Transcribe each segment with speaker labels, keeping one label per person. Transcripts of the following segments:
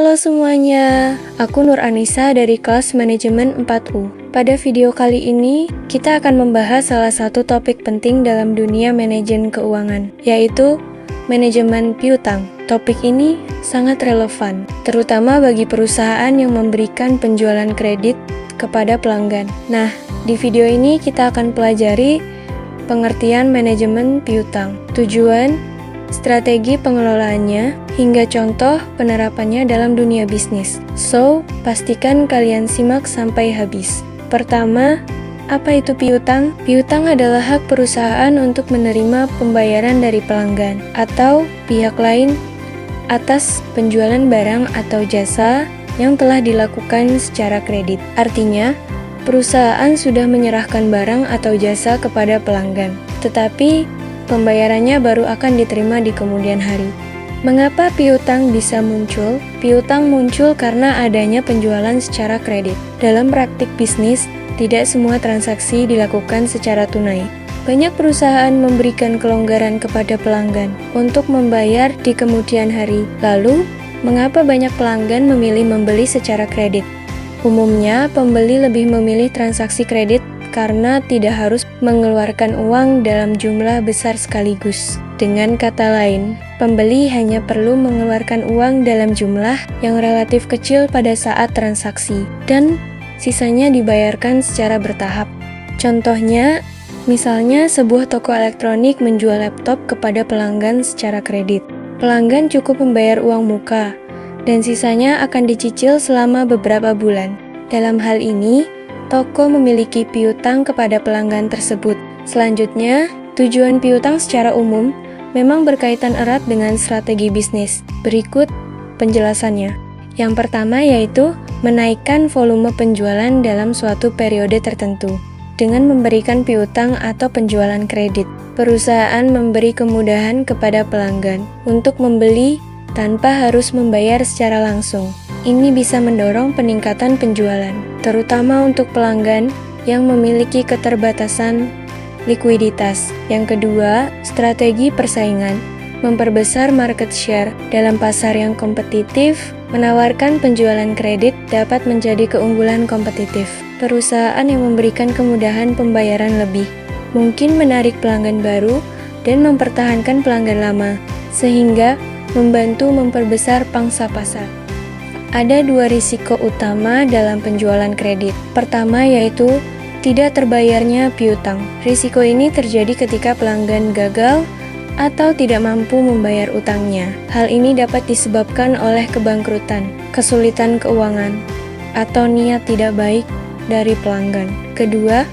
Speaker 1: Halo semuanya, aku Nur Anissa dari kelas Manajemen 4U. Pada video kali ini, kita akan membahas salah satu topik penting dalam dunia manajemen keuangan, yaitu manajemen piutang. Topik ini sangat relevan, terutama bagi perusahaan yang memberikan penjualan kredit kepada pelanggan. Nah, di video ini kita akan pelajari pengertian manajemen piutang, tujuan, strategi pengelolaannya, hingga contoh penerapannya dalam dunia bisnis. So, pastikan kalian simak sampai habis. Pertama, apa itu piutang? Piutang adalah hak perusahaan untuk menerima pembayaran dari pelanggan atau pihak lain atas penjualan barang atau jasa yang telah dilakukan secara kredit. Artinya, perusahaan sudah menyerahkan barang atau jasa kepada pelanggan, tetapi pembayarannya baru akan diterima di kemudian hari. Mengapa piutang bisa muncul? Piutang muncul karena adanya penjualan secara kredit. Dalam praktik bisnis, tidak semua transaksi dilakukan secara tunai. Banyak perusahaan memberikan kelonggaran kepada pelanggan untuk membayar di kemudian hari. Lalu, mengapa banyak pelanggan memilih membeli secara kredit? Umumnya, pembeli lebih memilih transaksi kredit karena tidak harus mengeluarkan uang dalam jumlah besar sekaligus. Dengan kata lain, pembeli hanya perlu mengeluarkan uang dalam jumlah yang relatif kecil pada saat transaksi, dan sisanya dibayarkan secara bertahap. Contohnya, misalnya sebuah toko elektronik menjual laptop kepada pelanggan secara kredit. Pelanggan cukup membayar uang muka, dan sisanya akan dicicil selama beberapa bulan. Dalam hal ini, toko memiliki piutang kepada pelanggan tersebut. Selanjutnya, tujuan piutang secara umum memang berkaitan erat dengan strategi bisnis. Berikut penjelasannya. Yang pertama yaitu menaikkan volume penjualan dalam suatu periode tertentu. Dengan memberikan piutang atau penjualan kredit, perusahaan memberi kemudahan kepada pelanggan untuk membeli tanpa harus membayar secara langsung. Ini bisa mendorong peningkatan penjualan, terutama untuk pelanggan yang memiliki keterbatasan likuiditas. Yang kedua, strategi persaingan. Memperbesar market share dalam pasar yang kompetitif, menawarkan penjualan kredit dapat menjadi keunggulan kompetitif. Perusahaan yang memberikan kemudahan pembayaran lebih mungkin menarik pelanggan baru dan mempertahankan pelanggan lama, sehingga membantu memperbesar pangsa pasar. Ada dua risiko utama dalam penjualan kredit. Pertama yaitu tidak terbayarnya piutang. Risiko ini terjadi ketika pelanggan gagal atau tidak mampu membayar utangnya. Hal ini dapat disebabkan oleh kebangkrutan, kesulitan keuangan, atau niat tidak baik dari pelanggan. Kedua,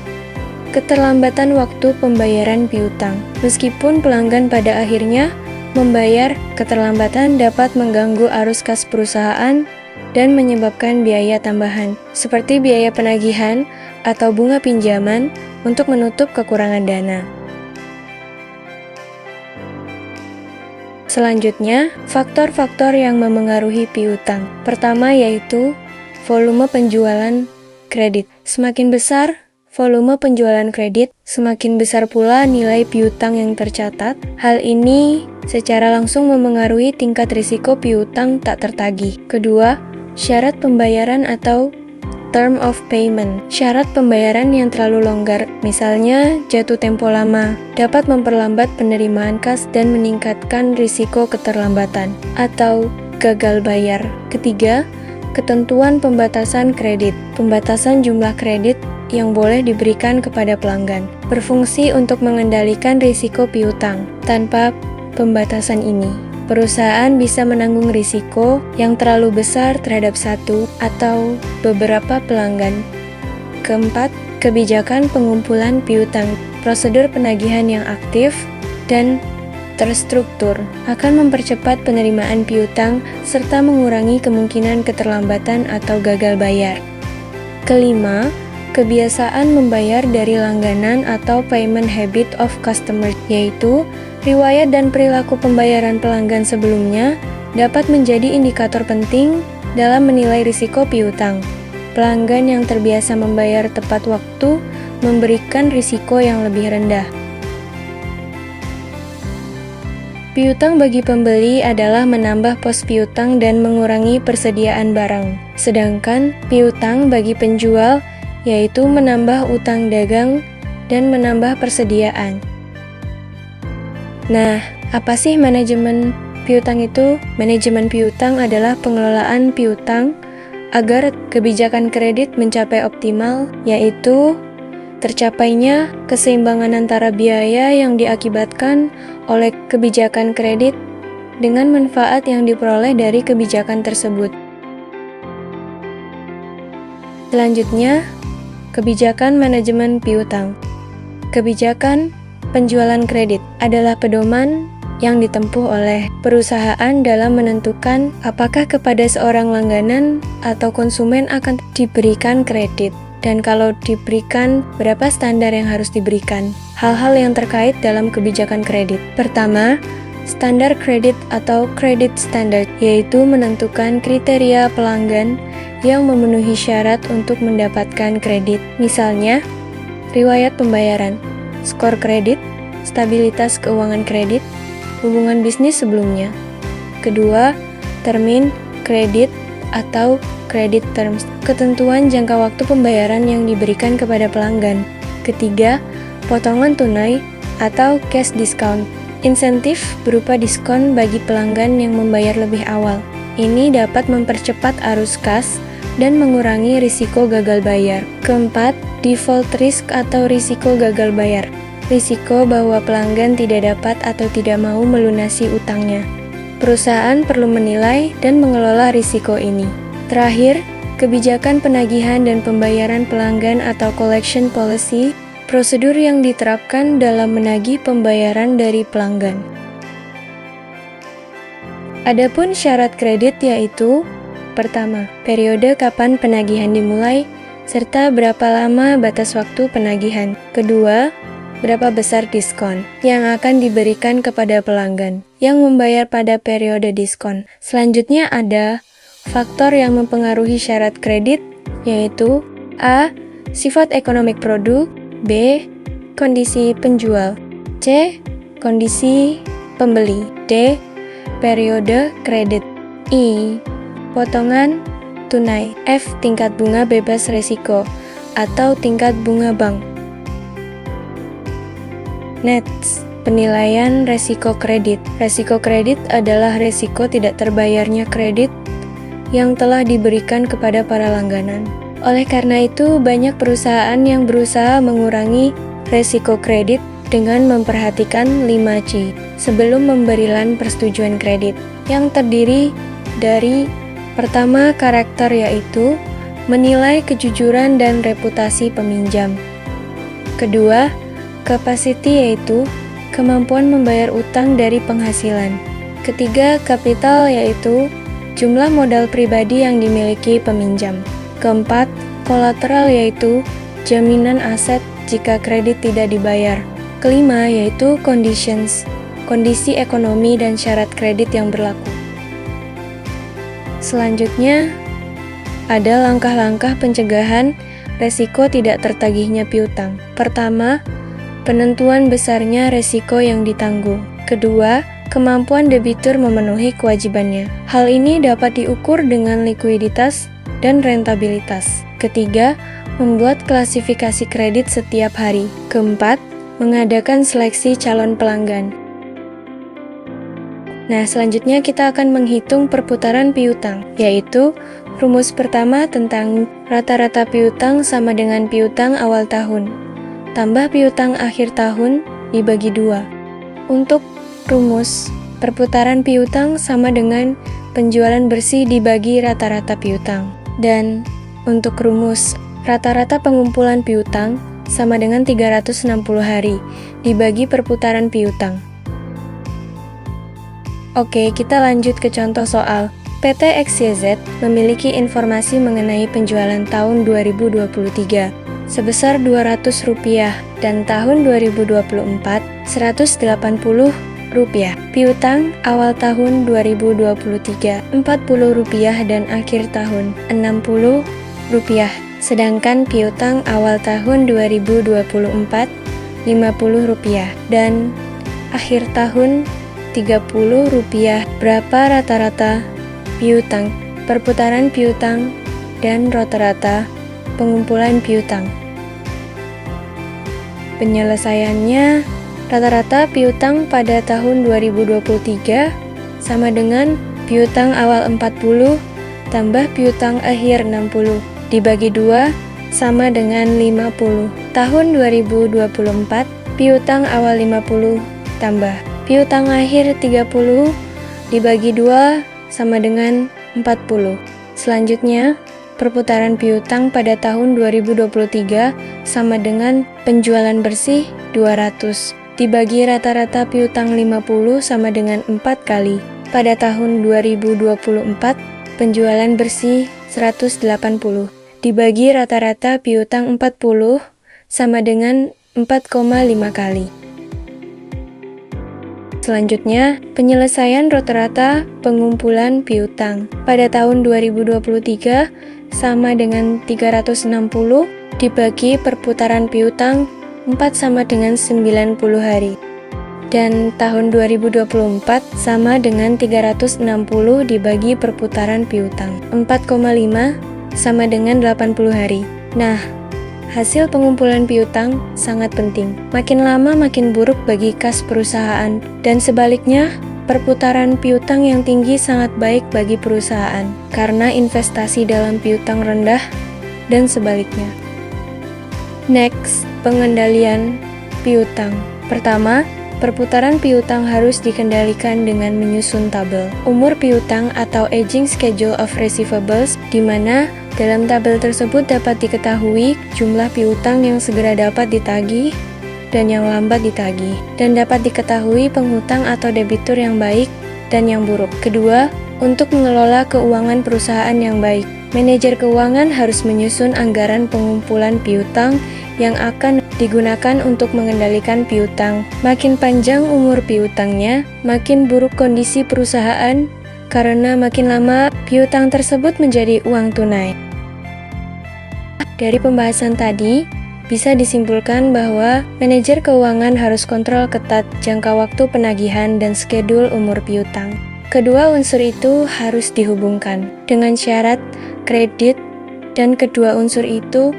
Speaker 1: keterlambatan waktu pembayaran piutang. Meskipun pelanggan pada akhirnya membayar, keterlambatan dapat mengganggu arus kas perusahaan dan menyebabkan biaya tambahan, seperti biaya penagihan atau bunga pinjaman untuk menutup kekurangan dana. Selanjutnya, faktor-faktor yang memengaruhi piutang. Pertama yaitu volume penjualan kredit. Semakin besar volume penjualan kredit, semakin besar pula nilai piutang yang tercatat. Hal ini secara langsung memengaruhi tingkat risiko piutang tak tertagih. Kedua, syarat pembayaran atau term of payment. Syarat pembayaran yang terlalu longgar, misalnya jatuh tempo lama, dapat memperlambat penerimaan kas dan meningkatkan risiko keterlambatan atau gagal bayar. Ketiga, ketentuan pembatasan kredit. Pembatasan jumlah kredit yang boleh diberikan kepada pelanggan berfungsi untuk mengendalikan risiko piutang. Tanpa pembatasan ini, perusahaan bisa menanggung risiko yang terlalu besar terhadap satu atau beberapa pelanggan. Keempat, kebijakan pengumpulan piutang. Prosedur penagihan yang aktif dan terstruktur akan mempercepat penerimaan piutang serta mengurangi kemungkinan keterlambatan atau gagal bayar. Kelima, kebiasaan membayar dari langganan atau payment habit of customer, yaitu riwayat dan perilaku pembayaran pelanggan sebelumnya dapat menjadi indikator penting dalam menilai risiko piutang. Pelanggan yang terbiasa membayar tepat waktu memberikan risiko yang lebih rendah. Piutang bagi pembeli adalah menambah pos piutang dan mengurangi persediaan barang. Sedangkan piutang bagi penjual yaitu menambah utang dagang dan menambah persediaan. Nah, apa sih manajemen piutang itu? Manajemen piutang adalah pengelolaan piutang agar kebijakan kredit mencapai optimal, yaitu tercapainya keseimbangan antara biaya yang diakibatkan oleh kebijakan kredit dengan manfaat yang diperoleh dari kebijakan tersebut. Selanjutnya, kebijakan manajemen piutang. Kebijakan penjualan kredit adalah pedoman yang ditempuh oleh perusahaan dalam menentukan apakah kepada seorang langganan atau konsumen akan diberikan kredit. Dan kalau diberikan, berapa standar yang harus diberikan? Hal-hal yang terkait dalam kebijakan kredit. Pertama, standar kredit atau credit standard, yaitu menentukan kriteria pelanggan yang memenuhi syarat untuk mendapatkan kredit. Misalnya, riwayat pembayaran, skor kredit, stabilitas keuangan kredit, hubungan bisnis sebelumnya. Kedua, termin kredit atau credit terms, ketentuan jangka waktu pembayaran yang diberikan kepada pelanggan. Ketiga, potongan tunai atau cash discount, insentif berupa diskon bagi pelanggan yang membayar lebih awal. Ini dapat mempercepat arus kas dan mengurangi risiko gagal bayar. Keempat, default risk atau risiko gagal bayar, risiko bahwa pelanggan tidak dapat atau tidak mau melunasi utangnya. Perusahaan perlu menilai dan mengelola risiko ini. Terakhir, kebijakan penagihan dan pembayaran pelanggan atau collection policy, prosedur yang diterapkan dalam menagih pembayaran dari pelanggan. Adapun syarat kredit yaitu: pertama, periode kapan penagihan dimulai, serta berapa lama batas waktu penagihan. Kedua, berapa besar diskon yang akan diberikan kepada pelanggan yang membayar pada periode diskon. Selanjutnya ada faktor yang mempengaruhi syarat kredit, yaitu A. Sifat ekonomik produk, B. Kondisi penjual, C. Kondisi pembeli, D. Periode kredit, I. Potongan tunai, F. Tingkat bunga bebas risiko atau tingkat bunga bank. Next, penilaian resiko kredit. Resiko kredit adalah resiko tidak terbayarnya kredit yang telah diberikan kepada para langganan. Oleh karena itu, banyak perusahaan yang berusaha mengurangi resiko kredit dengan memperhatikan 5C sebelum memberikan persetujuan kredit, yang terdiri dari: pertama, karakter, yaitu menilai kejujuran dan reputasi peminjam. Kedua, capacity, yaitu kemampuan membayar utang dari penghasilan. Ketiga, kapital, yaitu jumlah modal pribadi yang dimiliki peminjam. Keempat, kolateral, yaitu jaminan aset jika kredit tidak dibayar. Kelima, yaitu conditions, kondisi ekonomi dan syarat kredit yang berlaku. Selanjutnya, ada langkah-langkah pencegahan resiko tidak tertagihnya piutang. Pertama, penentuan besarnya resiko yang ditanggung. Kedua, kemampuan debitur memenuhi kewajibannya. Hal ini dapat diukur dengan likuiditas dan rentabilitas. Ketiga, membuat klasifikasi kredit setiap hari. Keempat, mengadakan seleksi calon pelanggan. Nah, selanjutnya kita akan menghitung perputaran piutang, yaitu rumus pertama tentang rata-rata piutang sama dengan piutang awal tahun, tambah piutang akhir tahun dibagi 2. Untuk rumus, perputaran piutang sama dengan penjualan bersih dibagi rata-rata piutang. Dan untuk rumus, rata-rata pengumpulan piutang sama dengan 360 hari dibagi perputaran piutang. Oke, kita lanjut ke contoh soal. PT XYZ memiliki informasi mengenai penjualan tahun 2023 sebesar Rp200 dan tahun 2024 Rp180. Piutang awal tahun 2023 Rp40 dan akhir tahun Rp60. Sedangkan piutang awal tahun 2024 Rp50 dan akhir tahun Rp1.030. Berapa rata-rata piutang, perputaran piutang, dan rata-rata pengumpulan piutang? Penyelesaiannya, rata-rata piutang pada tahun 2023 sama dengan piutang awal 40 tambah piutang akhir 60 dibagi 2 sama dengan 50. Tahun 2024, piutang awal 50 tambah piutang akhir 30 dibagi 2 sama dengan 40. Selanjutnya, perputaran piutang pada tahun 2023 sama dengan penjualan bersih 200 dibagi rata-rata piutang 50 sama dengan 4 kali. Pada tahun 2024, penjualan bersih 180 dibagi rata-rata piutang 40 sama dengan 4,5 kali. Selanjutnya, penyelesaian rata-rata pengumpulan piutang. Pada tahun 2023 sama dengan 360 dibagi perputaran piutang 4 sama dengan 90 hari. Dan tahun 2024 sama dengan 360 dibagi perputaran piutang 4,5 sama dengan 80 hari. Nah, hasil pengumpulan piutang sangat penting. Makin lama makin buruk bagi kas perusahaan, dan sebaliknya, perputaran piutang yang tinggi sangat baik bagi perusahaan karena investasi dalam piutang rendah dan sebaliknya. Next, pengendalian piutang. Pertama, perputaran piutang harus dikendalikan dengan menyusun tabel umur piutang atau aging schedule of receivables, di mana dalam tabel tersebut dapat diketahui jumlah piutang yang segera dapat ditagih dan yang lambat ditagih, dan dapat diketahui penghutang atau debitur yang baik dan yang buruk. Kedua, untuk mengelola keuangan perusahaan yang baik, manajer keuangan harus menyusun anggaran pengumpulan piutang yang akan digunakan untuk mengendalikan piutang. Makin panjang umur piutangnya, makin buruk kondisi perusahaan karena makin lama piutang tersebut menjadi uang tunai. Dari pembahasan tadi, bisa disimpulkan bahwa manajer keuangan harus kontrol ketat jangka waktu penagihan dan skedul umur piutang. Kedua unsur itu harus dihubungkan dengan syarat kredit, dan kedua unsur itu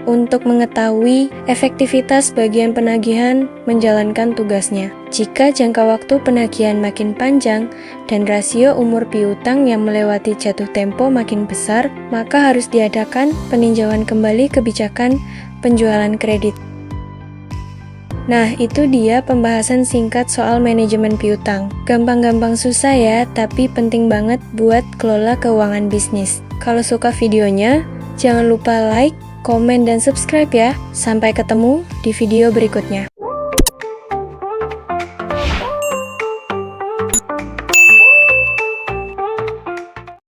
Speaker 1: untuk mengetahui efektivitas bagian penagihan menjalankan tugasnya. Jika jangka waktu penagihan makin panjang dan rasio umur piutang yang melewati jatuh tempo makin besar, maka harus diadakan peninjauan kembali kebijakan penjualan kredit. Nah, itu dia pembahasan singkat soal manajemen piutang. Gampang-gampang susah ya, tapi penting banget buat kelola keuangan bisnis. Kalau suka videonya, jangan lupa like, komen, dan subscribe ya. Sampai ketemu di video berikutnya.